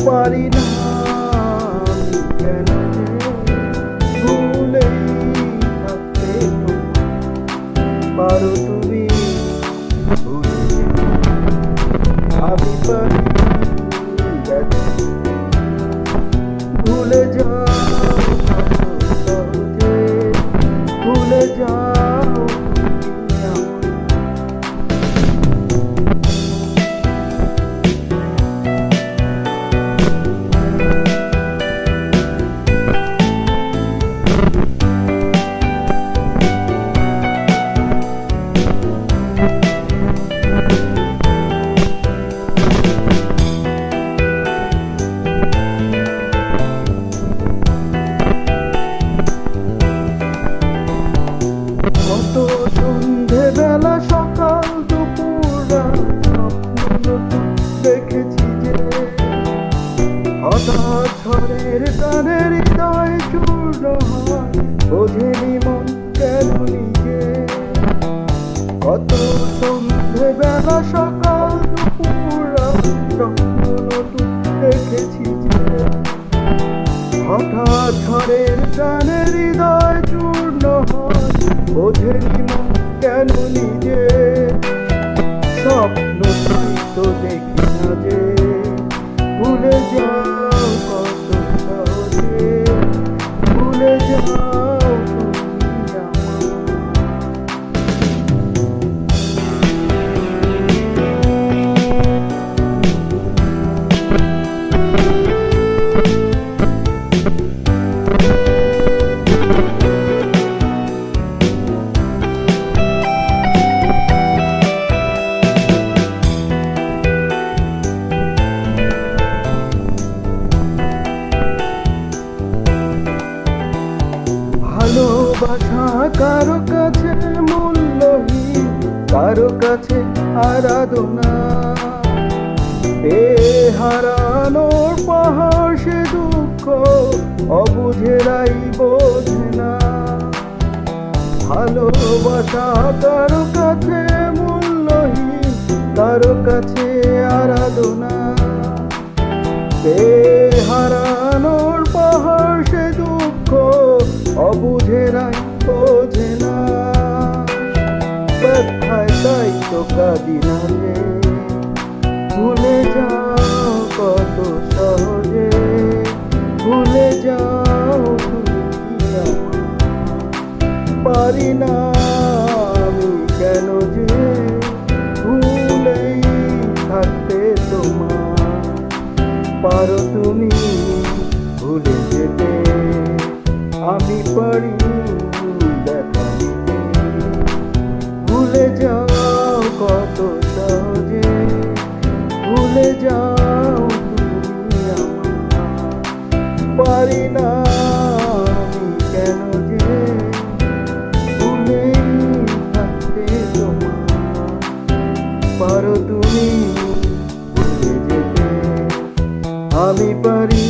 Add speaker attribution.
Speaker 1: পারি না আমি কেন যে ভুলেই থাকতে পারো তুমি ভুলে আমি পারি ভুলে যাও সহজে ভুলে যাও কত সন্ধেবেলা সকাল দুপুর স্বপ্ন দেখেছি যে হঠাৎ ঝড়ের টানের হৃদয় চূর্ণ হয় বোঝেনি মন কেন নিজে কত সন্ধেবেলা সকাল দুপুর স্বপ্ন দেখেছি যে হঠাৎ ঝড়ের টানের হৃদয় চূর্ণ হয় বোঝেনি মন কেন নিজে স্বপ্ন তো দেখি না যে ভুলে যাও কত সহজে ভুলে যাও তুমি আমার ভালোবাসা কারো কাছে মূল্যহীন কারো কাছে আরাধনা হারানোর পাহাড় সে দুঃখ অবুঝেরাই বোঝে না ভালোবাসা কারো কাছে মূল্যহীন কারো কাছে আরাধনা হারানোর পাহাড় সে দুঃখ অবুঝেরাই বোঝে না ব্যথায় তাই তো কাঁদি না রে ভুলে যাও কত সহজে ভুলে যাও তুমি আমার পারি না আমি কেন যে ভুলেই থাকতে তোমার পারো তুমি ভুলে যেতে আমি পারি দেখা দিতে ভুলে যাও কত সহজে ভুলে যাও তুমি আমার পারি না আমি কেন যে ভুলেই থাকতে তোমার পারো তুমি ভুলে যেতে আমি পারি